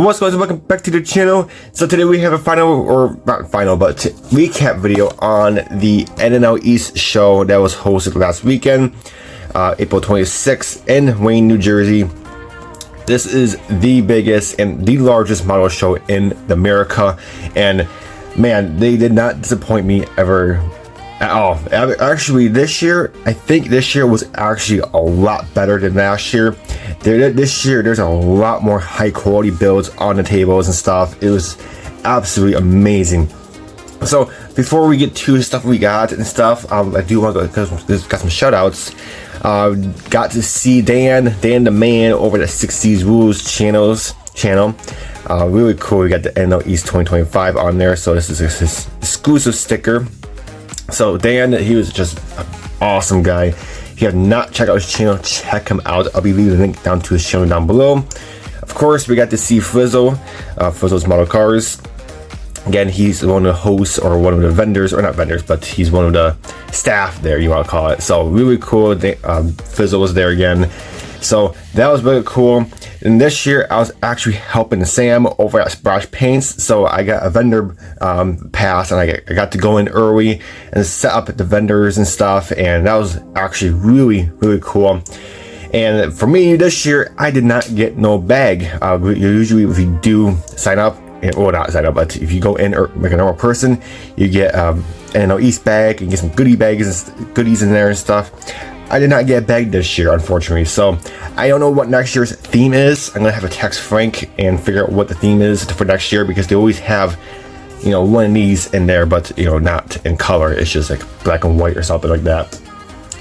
What's going on? Welcome back to the channel. So today we have a final, or not final, but recap video on the NNL East show that was hosted last weekend, April 26th in Wayne, New Jersey. This is the biggest and the largest model show in America, and man, they did not disappoint me ever at all. Actually, this year, I think this year was actually a lot better than last year. This year, there's a lot more high quality builds on the tables and stuff. It was absolutely amazing. So before we get to the stuff we got and stuff, I do want to got some shout outs. Got to see Dan the man over the 60s Rules channel. Really cool. We got the NNL East 2025 on there. So this is his exclusive sticker. So Dan, he was just an awesome guy. If you have not checked out his channel, check him out. I'll be leaving the link down to his channel down below. Of course, we got to see Frizzle, Frizzle's Model Cars. Again, he's one of the hosts or one of the vendors, or not vendors, but he's one of the staff there, you want to call it. So really cool. Frizzle was there again. So that was really cool. And this year, I was actually helping Sam over at Splash Paints. So I got a vendor pass, and I got to go in early and set up the vendors and stuff. And that was actually really, really cool. And for me, this year, I did not get no bag. Usually, if you do sign up, well, not sign up, but if you go in like a normal person, you get an NNL East bag and get some goodies in there and stuff. I did not get a bag this year, unfortunately, so I don't know what next year's theme is. I'm gonna have to text Frank and figure out what the theme is for next year, because they always have, you know, one of these in there, but you know, not in color. It's just like black and white or something like that.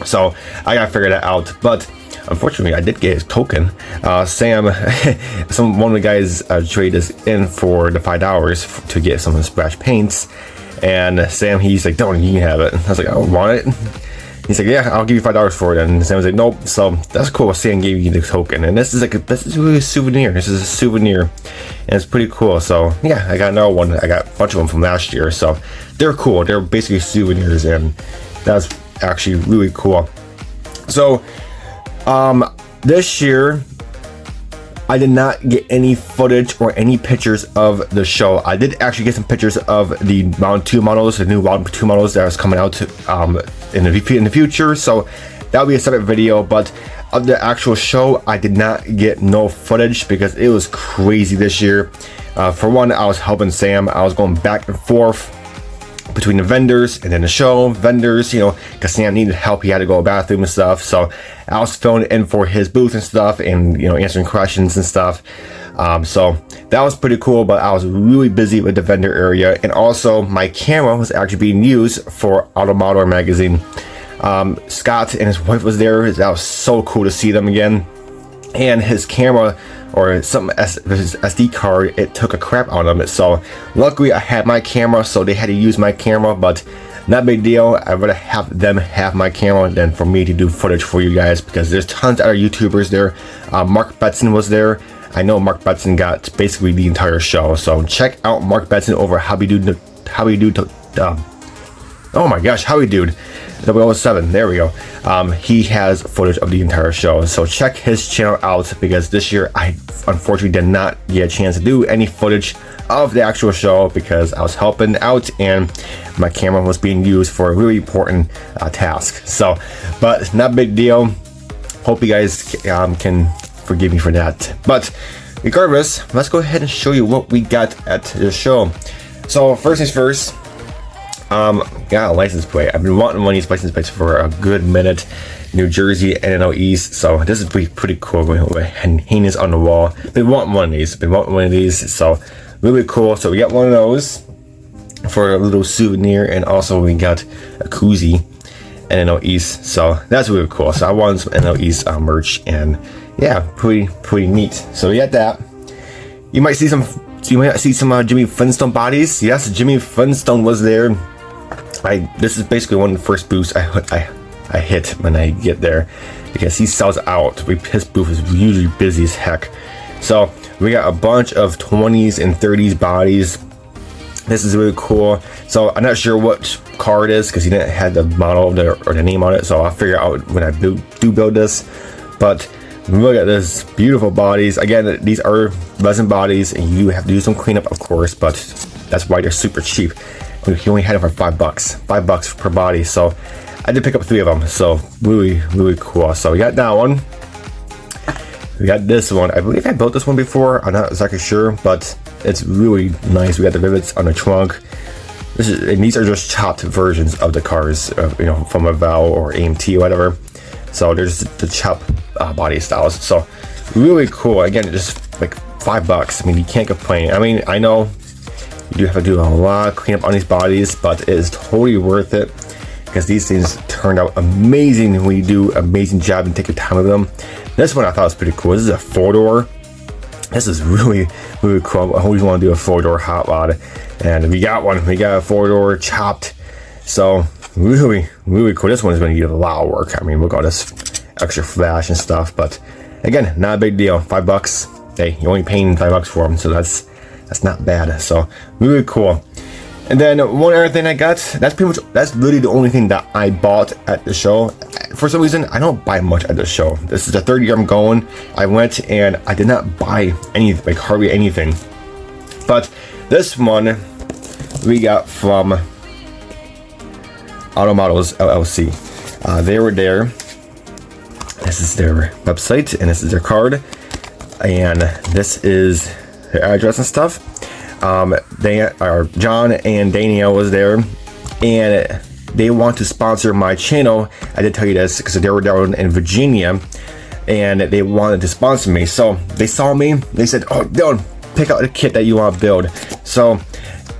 So I gotta figure that out. But unfortunately, I did get his token. Sam, one of the guys traded us in for the $5 to get some of the Splash Paints, and Sam, he's like, "Don't, you can have it." I was like, "I don't want it." He's like, "Yeah, I'll give you $5 for it." And Sam was like, "Nope." So that's cool. Sam gave you the token, and this is really a souvenir. This is a souvenir, and it's pretty cool. So yeah, I got another one. I got a bunch of them from last year, so they're cool. They're basically souvenirs, and that's actually really cool. So this year, I did not get any footage or any pictures of the show. I did actually get some pictures of the Round 2 models, the new Round 2 models that was coming out in the future. So that'll be a separate video. But of the actual show, I did not get no footage because it was crazy this year. For one, I was helping Sam. I was going back and forth between the vendors and then the show. Vendors, you know, because Sam needed help. He had to go to the bathroom and stuff. So I was filling in for his booth and stuff, and you know, answering questions and stuff. So that was pretty cool, but I was really busy with the vendor area, and also my camera was actually being used for Automotive magazine. Scott and his wife was there. That was so cool to see them again. And his camera, or his SD card, it took a crap on him. So luckily I had my camera, so they had to use my camera, but not a big deal. I'd rather have them have my camera than for me to do footage for you guys, because there's tons of other YouTubers there. Mark Betson was there. I know Mark Betson got basically the entire show, so check out Mark Betson over How We Dude. Oh my gosh, Howie Dude 007, there we go. He has footage of the entire show, so check his channel out, because this year I unfortunately did not get a chance to do any footage of the actual show because I was helping out and my camera was being used for a really important task. So, but not a big deal. Hope you guys can forgive me for that. But regardless, let's go ahead and show you what we got at the show. So first things first, got a license plate. I've been wanting one of these license plates for a good minute. New Jersey, NNL East. So this is pretty cool. And hanging this on the wall. Been wanting one of these. So really cool. So we got one of those for a little souvenir, and also we got a koozie, NNL East. So that's really cool. So I wanted some NNL East merch, and yeah, pretty neat. So we got that. You might see some Jimmy Flintstone bodies. Yes, Jimmy Flintstone was there. This is basically one of the first booths I hit when I get there, because he sells out. His booth is usually busy as heck. So we got a bunch of 20s and 30s bodies. This is really cool. So I'm not sure what car it is, because he didn't have the model or the name on it. So I'll figure out when I do build this. But Look at this beautiful bodies. Again, these are resin bodies, and you have to do some cleanup, of course, but that's why they're super cheap. We only had them for $5, $5 per body. So I did pick up 3 of them. So really cool. So we got that one. We got this one. I believe I built this one before. I'm not exactly sure, but it's really nice. We got the rivets on the trunk. And these are just chopped versions of the cars, you know, from a Val or AMT or whatever. So there's the chopped body styles. So really cool. Again, just like $5. I mean, you can't complain. I mean, I know you do have to do a lot of cleanup on these bodies, but it is totally worth it because these things turned out amazing when you do an amazing job and take your time with them. This one I thought was pretty cool. This is a 4-door. This is really cool. I always want to do a 4-door hot rod, and we got one. We got a 4-door chopped. So really cool. This one is going to need a lot of work. I mean, look at all this extra flash and stuff, but again, not a big deal. $5. Hey, you're only paying $5 for them, so that's not bad. So really cool. And then one other thing I got, that's literally the only thing that I bought at the show. For some reason, I don't buy much at the show. This is the 3rd year I'm going. I went and I did not buy anything, like hardly anything. But this one we got from Automotive LLC. They were there. This is their website and this is their card. And this is their address and stuff. They are John and Danielle was there, and they want to sponsor my channel. I did tell you this because they were down in Virginia, and they wanted to sponsor me. So they saw me. They said, "Oh, Dylan, pick out the kit that you want to build." So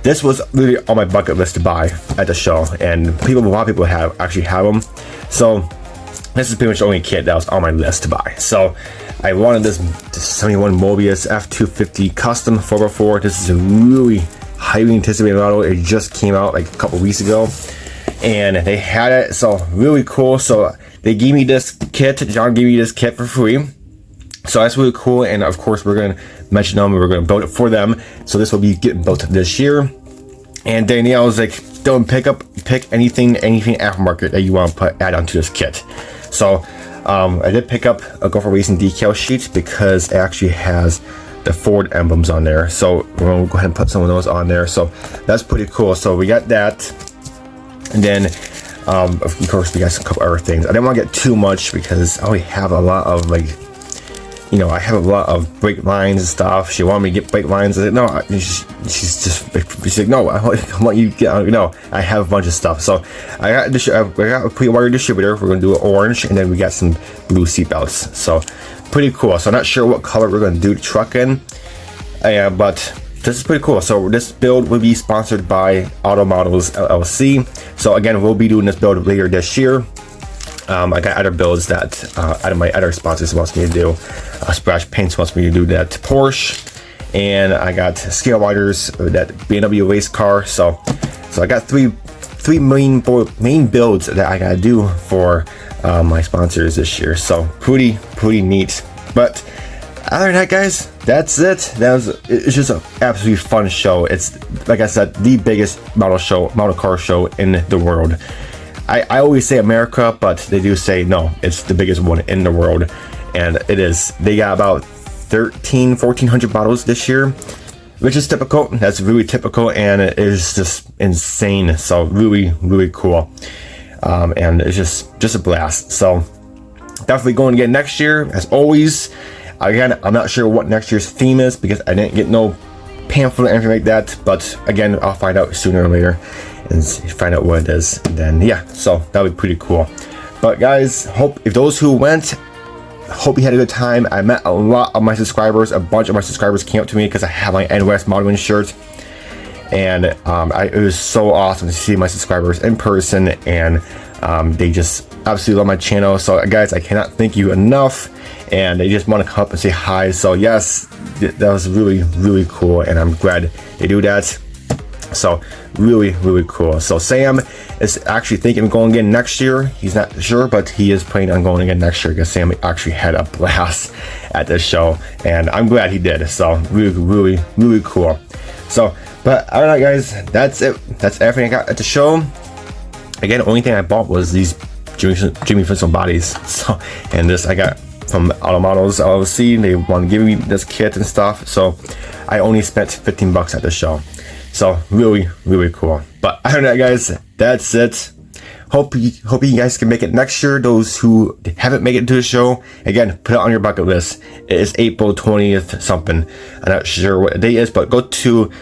this was really on my bucket list to buy at the show, and a lot of people actually have them. So this is pretty much the only kit that was on my list to buy. So I wanted this 71 Mobius F250 Custom 4x4. This is a really highly anticipated model. It just came out like a couple weeks ago, and they had it. So really cool. So they gave me this kit. John gave me this kit for free. So that's really cool. And of course, we're going to mention them. We're going to build it for them. So this will be getting built this year. And Danielle was like, "Don't pick anything aftermarket that you want to add onto this kit." So I did pick up a Go for Racing decal sheet because it actually has the Ford emblems on there. So we're going to go ahead and put some of those on there. So that's pretty cool. So we got that. And then, of course, we got some couple other things. I didn't want to get too much because I already have a lot of, like, you know, I have a lot of brake lines and stuff. She wanted me to get brake lines. I said, no, she's like, no, I want you to get, you know, I have a bunch of stuff. So I got a pre-order distributor. We're going to do an orange, and then we got some blue seat belts. So pretty cool. So I'm not sure what color we're going to do the truck in, but this is pretty cool. So this build will be sponsored by Automotives LLC. So again, we'll be doing this build later this year. I got other builds that out of my other sponsors wants me to do. Splash Paints wants me to do that Porsche, and I got Scale Riders, that BMW race car. So I got three main builds that I gotta do for my sponsors this year. So pretty neat. But other than that, guys, that's it. It's just an absolutely fun show. It's, like I said, the biggest model car show in the world. I always say America, but they do say no, it's the biggest one in the world, and it is. They got about 1,400 models this year, which is typical. That's really typical, and it is just insane. So really cool, and it's just a blast. So definitely going again next year, as always. Again, I'm not sure what next year's theme is because I didn't get no pamphlet or anything like that, but again, I'll find out sooner or later and find out what it is, and then yeah, so that'll be pretty cool. But guys, if those who went, hope you had a good time. I met a lot of my subscribers. A bunch of my subscribers came up to me because I have my N.Y.S modeling shirt, and it was so awesome to see my subscribers in person, and they just absolutely love my channel. So guys, I cannot thank you enough, and they just want to come up and say hi. So yes, that was really cool, and I'm glad they do that. So really cool. So Sam is actually thinking of going again next year. He's not sure, but he is planning on going again next year because Sam actually had a blast at this show, and I'm glad he did. So really cool. So, but all right, guys, that's it. That's everything I got at the show. Again, the only thing I bought was these Jimmy Flintstone bodies. So, and this I got from Automotive LLC. They want to give me this kit and stuff, so I only spent 15 bucks at the show. So really cool. But other than that, guys, that's it. Hope you guys can make it next year. Those who haven't made it to the show, again, put it on your bucket list. It is April 20th something. I'm not sure what the date is, but go to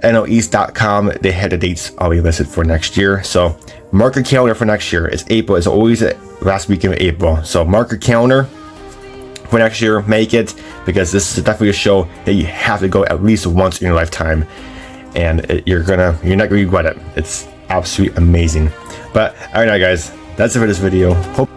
NNLEast.com. They had the dates already listed for next year. So mark your calendar for next year. It's April. It's always the last weekend of April. So mark your calendar for next year. Make it, because this is definitely a show that you have to go at least once in your lifetime, and you're not gonna regret it. It's absolutely amazing. But alright, guys, that's it for this video. Hope